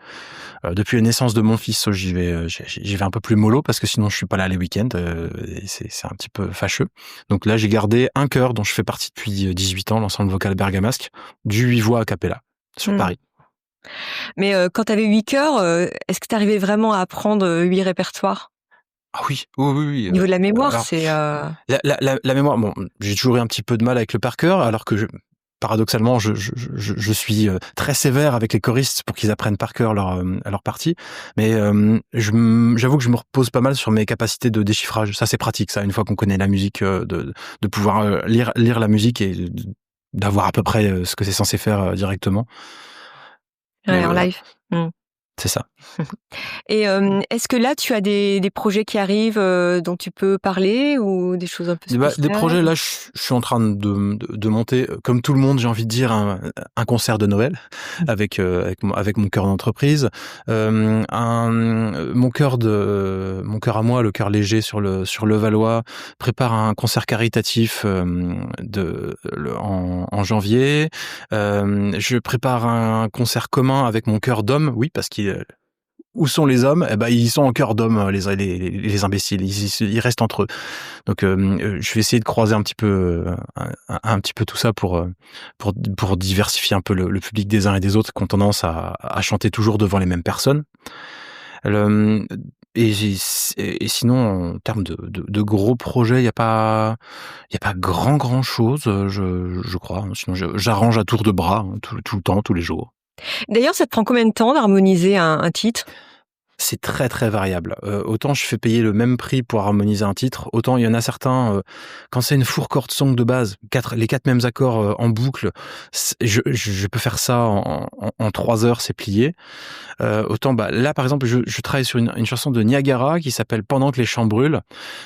Depuis la naissance de mon fils, j'y vais un peu plus mollo parce que sinon je suis pas là les week-ends. Et c'est un petit peu fâcheux. Donc là, j'ai gardé un chœur dont je fais partie depuis 18 ans, l'ensemble vocal bergamasque, du 8 voix a cappella sur Paris. Mais quand tu avais 8 chœurs, est-ce que tu arrivais vraiment à apprendre 8 répertoires? Ah oui, oui. Au niveau de la mémoire, alors, c'est... la mémoire, bon, j'ai toujours eu un petit peu de mal avec le par cœur, alors que paradoxalement, je suis très sévère avec les choristes pour qu'ils apprennent par cœur leur partie. Mais j'avoue que je me repose pas mal sur mes capacités de déchiffrage. Ça, c'est pratique, ça, une fois qu'on connaît la musique, de pouvoir lire la musique et d'avoir à peu près ce que c'est censé faire directement. Ouais, en live. C'est ça. Et est-ce que là, tu as des projets qui arrivent dont tu peux parler ou des choses un peu spéciales? Des projets, là, je suis en train de monter, comme tout le monde, j'ai envie de dire, un concert de Noël avec mon chœur d'entreprise. Mon chœur à moi, le chœur léger sur le Valois, prépare un concert caritatif en janvier. Je prépare un concert commun avec mon chœur d'homme, oui, parce qu'il où sont les hommes? Eh ben, ils sont en chœur d'hommes, les imbéciles. Ils restent entre eux. Donc, je vais essayer de croiser un petit peu tout ça pour diversifier un peu le public des uns et des autres qui ont tendance à chanter toujours devant les mêmes personnes. Et sinon, en termes de gros projets, il y a pas grand chose, je crois. Sinon, j'arrange à tour de bras, tout le temps, tous les jours. D'ailleurs, ça te prend combien de temps d'harmoniser un titre? C'est très très variable. Autant je fais payer le même prix pour harmoniser un titre, autant il y en a certains, quand c'est une four chord song de base, les 4 mêmes accords en boucle, je peux faire ça en 3 heures, c'est plié. Autant là par exemple je travaille sur une chanson de Niagara qui s'appelle Pendant que les champs brûlent.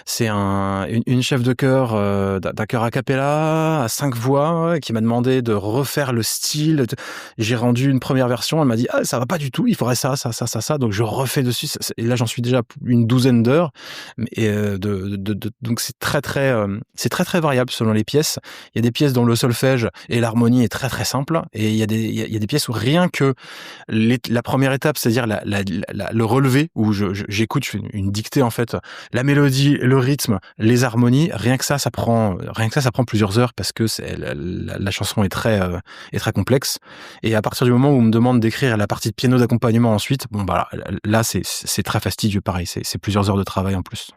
C'est une chef de chœur d'un chœur a cappella à 5 voix qui m'a demandé de refaire le style. J'ai rendu une première version, elle m'a dit ça va pas du tout, il faudrait ça, donc je refais dessus. Et là j'en suis déjà une douzaine d'heures. Et donc c'est très très variable selon les pièces. Il y a des pièces dont le solfège et l'harmonie est très très simple, et il y a des pièces où rien que la première étape, c'est-à-dire le relevé, où j'écoute, je fais une dictée en fait, la mélodie, le rythme, les harmonies, rien que ça prend plusieurs heures parce que la chanson est très complexe. Et à partir du moment où on me demande d'écrire la partie de piano d'accompagnement ensuite, là c'est très fastidieux, pareil, c'est plusieurs heures de travail en plus.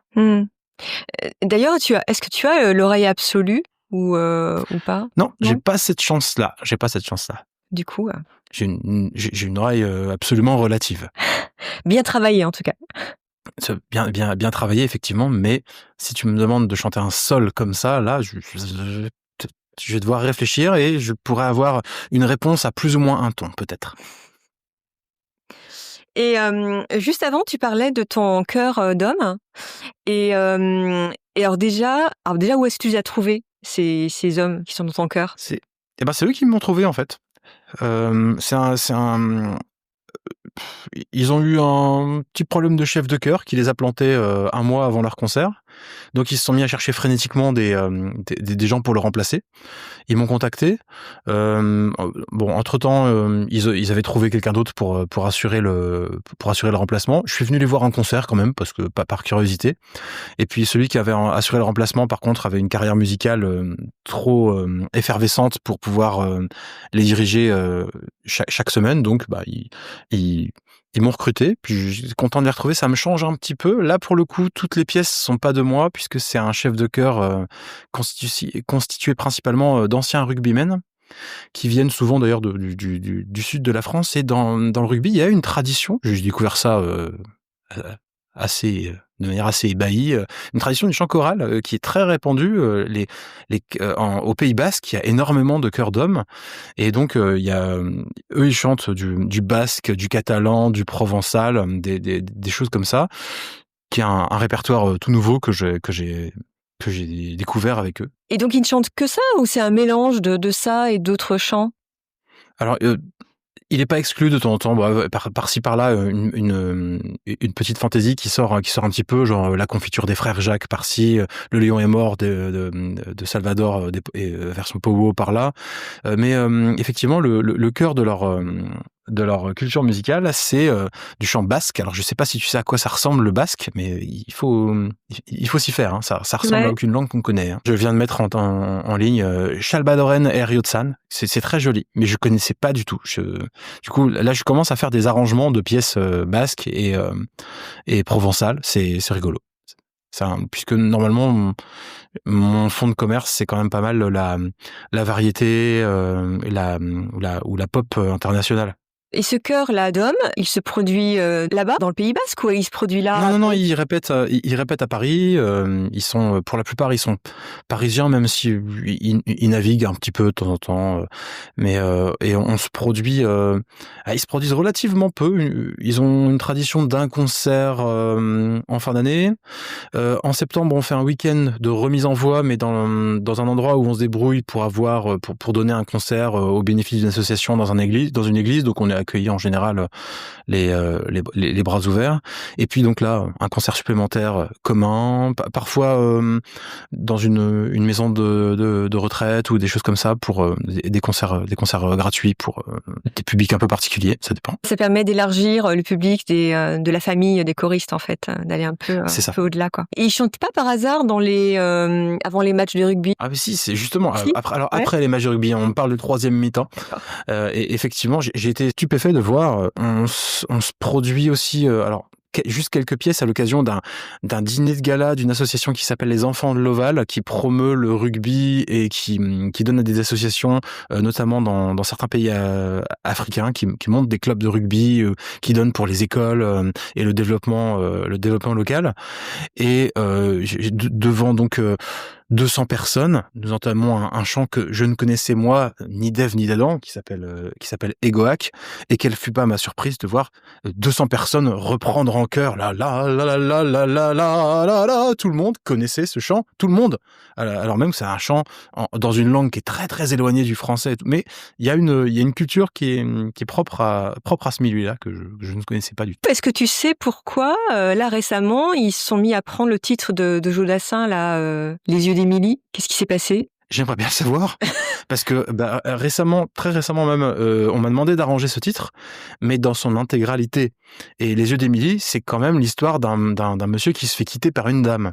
D'ailleurs, est-ce que tu as l'oreille absolue ou pas? Non, j'ai pas cette chance-là. Du coup, j'ai une oreille absolument relative. Bien travaillé en tout cas. Bien travaillé effectivement, mais si tu me demandes de chanter un sol comme ça, là, je vais devoir réfléchir et je pourrais avoir une réponse à plus ou moins un ton, peut-être. Et juste avant, tu parlais de ton chœur d'homme. Et alors déjà, où est-ce que tu les as trouvés, ces hommes qui sont dans ton chœur? C'est eux qui m'ont trouvé en fait. Ils ont eu un petit problème de chef de chœur qui les a plantés un mois avant leur concert. Donc ils se sont mis à chercher frénétiquement des gens pour le remplacer. Ils m'ont contacté. Entre-temps, ils avaient trouvé quelqu'un d'autre pour assurer le remplacement. Je suis venu les voir en concert quand même, parce que par curiosité. Et puis celui qui avait assuré le remplacement, par contre, avait une carrière musicale trop effervescente pour pouvoir les diriger chaque semaine. Donc ils m'ont recruté, puis je suis content de les retrouver. Ça me change un petit peu. Là, pour le coup, toutes les pièces sont pas de moi, puisque c'est un chef de chœur constitué principalement d'anciens rugbymen, qui viennent souvent d'ailleurs du sud de la France. Et dans le rugby, il y a une tradition. J'ai découvert ça de manière assez ébahie, une tradition du chant choral qui est très répandue au Pays Basque. Il y a énormément de chœurs d'hommes, et donc eux ils chantent du basque, du catalan, du provençal, des choses comme ça, qui est un répertoire tout nouveau que j'ai découvert avec eux. Et donc ils ne chantent que ça, ou c'est un mélange de ça et d'autres chants? Alors il est pas exclu de temps en temps, par-ci par-là, une petite fantaisie qui sort un petit peu, genre la confiture des frères Jacques par-ci, le lion est mort de Salvador, version Pogo par-là. Mais effectivement, le cœur de leur culture musicale, c'est du chant basque. Alors je sais pas si tu sais à quoi ça ressemble le basque, mais il faut s'y faire. Hein. Ça ressemble à aucune langue qu'on connaît. Hein. Je viens de mettre en ligne Chalbadoren Eriotzan. C'est très joli, mais je connaissais pas du tout. Du coup, là, je commence à faire des arrangements de pièces basques et provençales. C'est rigolo. Puisque normalement mon fonds de commerce c'est quand même pas mal la variété ou la pop internationale. Et ce chœur-là d'hommes, il se produit là-bas, dans le Pays Basque, ou il se produit là? Non, ils répètent à Paris. Ils sont, pour la plupart, ils sont parisiens, même si ils naviguent un petit peu de temps en temps. Et on se produit. Ils se produisent relativement peu. Ils ont une tradition d'un concert en fin d'année. En septembre, on fait un week-end de remise en voix, mais dans un endroit où on se débrouille pour donner un concert au bénéfice d'une association dans une église. Donc on est accueillis en général les bras ouverts. Et puis donc là, un concert supplémentaire commun, parfois dans une maison de retraite ou des choses comme ça pour des concerts gratuits pour des publics un peu particuliers. Ça dépend. Ça permet d'élargir le public de la famille des choristes en fait, d'aller un peu au-delà quoi. Et ils chantent pas par hasard dans avant les matchs de rugby? Ah mais si, c'est justement Si après les matchs de rugby, on parle de troisième mi-temps. Et effectivement, j'ai été stupéfait de voir. On se produit aussi. Juste quelques pièces à l'occasion d'un dîner de gala d'une association qui s'appelle les Enfants de l'Oval, qui promeut le rugby et qui donne à des associations, notamment dans certains pays africains, qui montent des clubs de rugby, qui donnent pour les écoles et le développement local. Et devant donc 200 personnes, nous entamons un chant que je ne connaissais moi ni d'Ève ni d'Adam, qui s'appelle Egoac, et quelle fut pas ma surprise de voir 200 personnes reprendre en chœur la la la la la la la la la la. Tout le monde connaissait ce chant, tout le monde. Alors même que c'est un chant dans une langue qui est très très éloignée du français, mais il y a une culture qui est propre à ce milieu-là que je ne connaissais pas du tout. Est-ce que tu sais pourquoi là récemment ils se sont mis à prendre le titre de Jodassin là, Les yeux d'Émilie? Qu'est-ce qui s'est passé? J'aimerais bien le savoir, parce que très récemment même, on m'a demandé d'arranger ce titre, mais dans son intégralité. Et Les yeux d'Émilie, c'est quand même l'histoire d'un monsieur qui se fait quitter par une dame.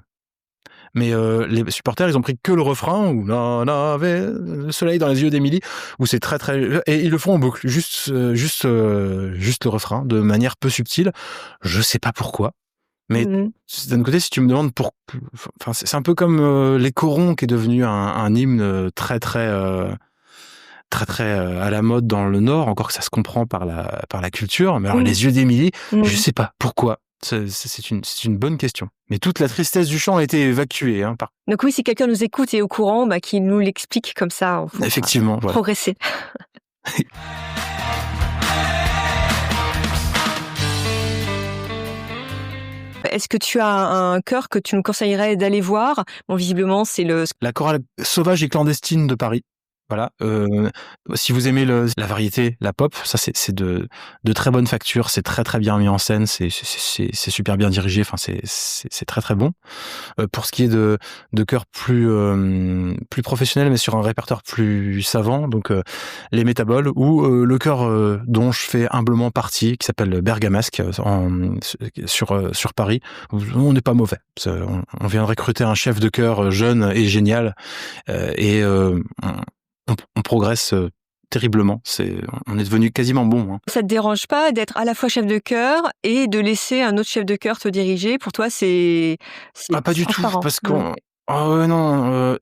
Mais les supporters, ils ont pris que le refrain où on avait le soleil dans les yeux d'Émilie, où c'est très très, et ils le font en boucle, juste le refrain, de manière peu subtile. Je sais pas pourquoi. Mais d'un côté, si tu me demandes c'est un peu comme les corons qui est devenu un hymne très très à la mode dans le Nord, encore que ça se comprend par la culture. Mais alors Les yeux d'Émilie, je sais pas pourquoi. C'est une bonne question. Mais toute la tristesse du chant a été évacuée. Donc oui, si quelqu'un nous écoute et est au courant, qu'il nous l'explique comme ça. Effectivement, voilà. Progresser. Est-ce que tu as un chœur que tu nous conseillerais d'aller voir? Bon, visiblement, c'est la chorale sauvage et clandestine de Paris. Voilà. Si vous aimez la variété, la pop, ça c'est de très bonne facture. C'est très très bien mis en scène. C'est super bien dirigé. Enfin, c'est très très bon. Pour ce qui est de chœurs plus professionnels, mais sur un répertoire plus savant, donc les Métaboles ou le chœur dont je fais humblement partie, qui s'appelle Bergamasque sur Paris. On n'est pas mauvais. On vient de recruter un chef de chœur jeune et génial, et on progresse terriblement. On est devenu quasiment bon. Ça te dérange pas d'être à la fois chef de chœur et de laisser un autre chef de chœur te diriger? Pour toi, c'est pas du tout, parce qu'on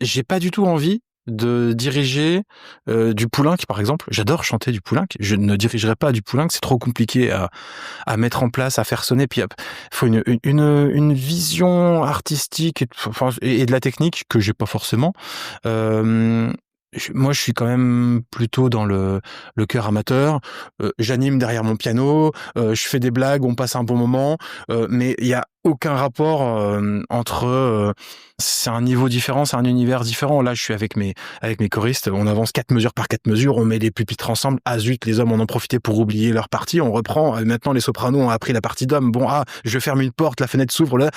j'ai pas du tout envie de diriger du Poulenc, par exemple. J'adore chanter du Poulenc. Je ne dirigerai pas du Poulenc, c'est trop compliqué à mettre en place, à faire sonner. Puis il faut une vision artistique et de la technique que j'ai pas forcément. Moi, je suis quand même plutôt dans le chœur amateur. J'anime derrière mon piano, je fais des blagues, on passe un bon moment, mais il y a aucun rapport entre c'est un niveau différent, c'est un univers différent. Là, je suis avec mes choristes, on avance 4 mesures par 4 mesures, on met les pupitres ensemble. Ah zut, les hommes en ont profité pour oublier leur partie, on reprend. Maintenant, les sopranos ont appris la partie d'homme. Bon, je ferme une porte, la fenêtre s'ouvre. Là,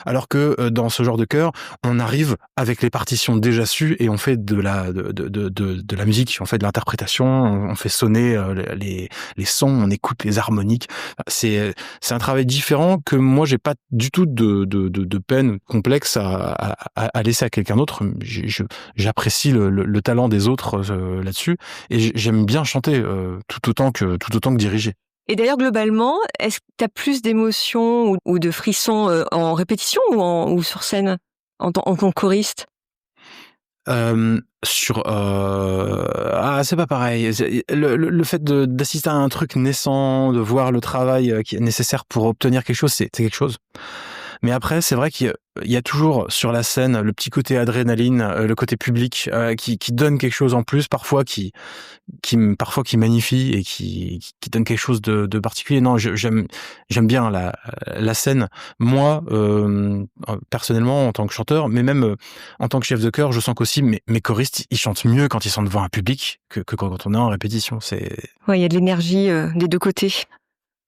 alors que dans ce genre de chœur, on arrive avec les partitions déjà sues et on fait de la musique, on fait de l'interprétation, on fait sonner les sons, on écoute les harmoniques. C'est un travail différent que moi, j'ai pas du tout de peine complexe à laisser à quelqu'un d'autre. J'apprécie le talent des autres là-dessus et j'aime bien chanter tout autant que diriger. Et d'ailleurs, globalement, est-ce que tu as plus d'émotions ou de frissons en répétition ou sur scène en tant que choriste? C'est pas pareil. Le fait d'assister à un truc naissant, de voir le travail qui est nécessaire pour obtenir quelque chose, c'est quelque chose. Mais après, c'est vrai qu'il y a toujours sur la scène le petit côté adrénaline, le côté public qui donne quelque chose en plus, parfois qui magnifie et qui donne quelque chose de particulier. Non, j'aime bien la scène. Moi, personnellement, en tant que chanteur, mais même en tant que chef de chœur, je sens qu'aussi mes choristes, ils chantent mieux quand ils sont devant un public que quand on est en répétition. Ouais, il y a de l'énergie des deux côtés.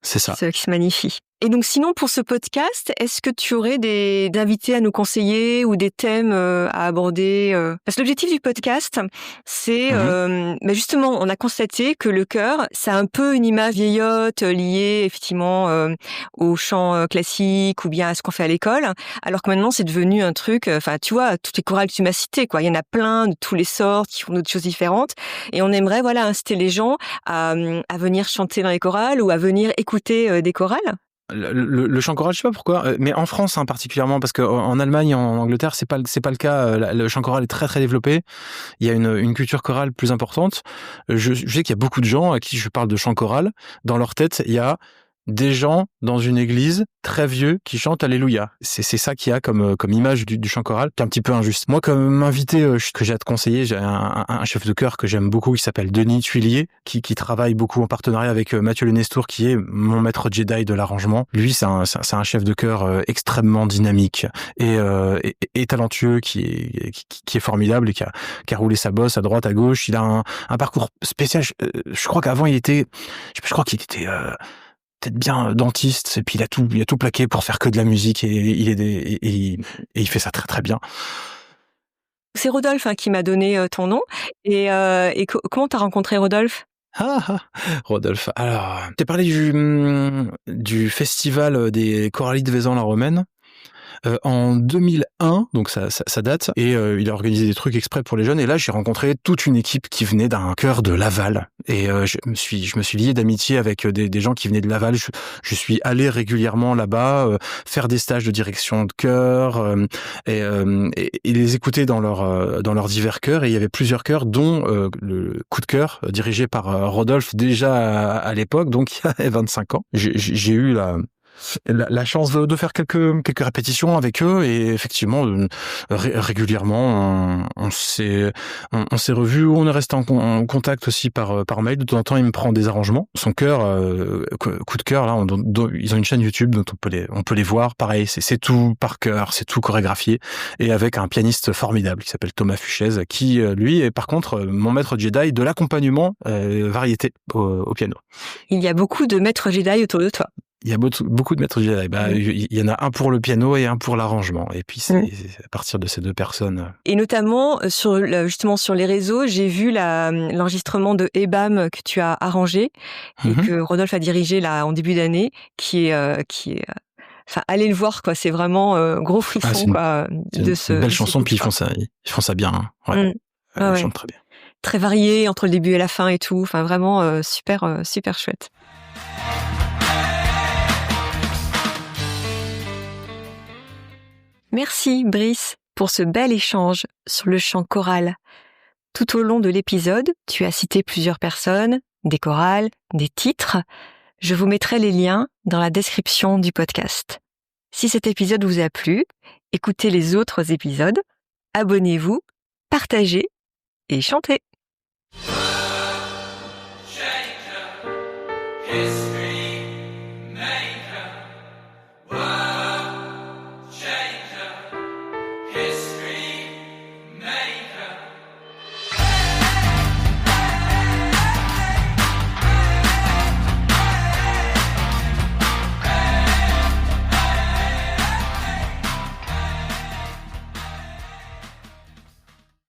C'est ça. C'est qui se magnifie. Et donc sinon, pour ce podcast, est-ce que tu aurais des invités à nous conseiller ou des thèmes à aborder Parce que l'objectif du podcast, c'est justement, on a constaté que le chœur, c'est un peu une image vieillotte liée effectivement au chant classique ou bien à ce qu'on fait à l'école, alors que maintenant c'est devenu un truc. Enfin, tu vois, toutes les chorales que tu m'as citées, quoi. Il y en a plein de tous les sorts qui font d'autres choses différentes, et on aimerait inciter les gens à venir chanter dans les chorales ou à venir écouter des chorales. Le chant choral, je sais pas pourquoi, mais en France particulièrement, parce qu'en Allemagne et en Angleterre, c'est pas le cas. Le chant choral est très très développé. Il y a une culture chorale plus importante. Je sais qu'il y a beaucoup de gens à qui je parle de chant choral. Dans leur tête, il y a des gens dans une église très vieux qui chantent Alléluia. C'est ça qu'il y a comme image du chant choral, qui est un petit peu injuste. Moi, comme invité que j'ai à te conseiller, j'ai un chef de chœur que j'aime beaucoup, qui s'appelle Denis Tuillier, qui travaille beaucoup en partenariat avec Mathieu Le Nestour, qui est mon maître Jedi de l'arrangement. Lui, c'est un chef de chœur extrêmement dynamique et talentueux, qui est formidable et qui a roulé sa bosse à droite, à gauche. Il a un parcours spécial. Je crois qu'avant, je crois qu'il était peut-être bien dentiste, et puis il a tout plaqué pour faire que de la musique, et il fait ça très très bien. C'est Rodolphe qui m'a donné ton nom. Et comment t'as rencontré Rodolphe? Rodolphe. Alors, t'as parlé du festival des choralistes de Vaison-la-Romaine. En 2001, donc ça date, et il a organisé des trucs exprès pour les jeunes, et là j'ai rencontré toute une équipe qui venait d'un chœur de Laval, et je me suis lié d'amitié avec des gens qui venaient de Laval. Je suis allé régulièrement là-bas faire des stages de direction de chœur et les écouter dans leurs divers chœurs, et il y avait plusieurs chœurs dont le coup de cœur dirigé par Rodolphe déjà à l'époque, donc il y a 25 ans. J'ai eu la chance de faire quelques répétitions avec eux, et effectivement régulièrement on s'est revus, on est resté en contact aussi par mail. De temps en temps, il me prend des arrangements. Son chœur, coup de cœur, là, ils ont une chaîne YouTube dont on peut les voir. Pareil, c'est tout par cœur, c'est tout chorégraphié, et avec un pianiste formidable qui s'appelle Thomas Fuchez, qui lui est par contre mon maître Jedi de l'accompagnement variété au piano. Il y a beaucoup de maîtres Jedi autour de toi. Il y a beaucoup de maîtres Jedi. Il y en a un pour le piano et un pour l'arrangement. Et puis, c'est à partir de ces deux personnes. Et notamment, justement, sur les réseaux, j'ai vu l'enregistrement de Ebam que tu as arrangé et que Rodolphe a dirigé là, en début d'année, qui est enfin, allez le voir, quoi. C'est vraiment gros frisson, quoi. C'est une belle chanson, puis ils font ça bien. Hein. Ouais. Ils chantent très bien. Très varié entre le début et la fin et tout. Enfin, vraiment super chouette. Merci Brice pour ce bel échange sur le chant choral. Tout au long de l'épisode, tu as cité plusieurs personnes, des chorales, des titres. Je vous mettrai les liens dans la description du podcast. Si cet épisode vous a plu, écoutez les autres épisodes, abonnez-vous, partagez et chantez.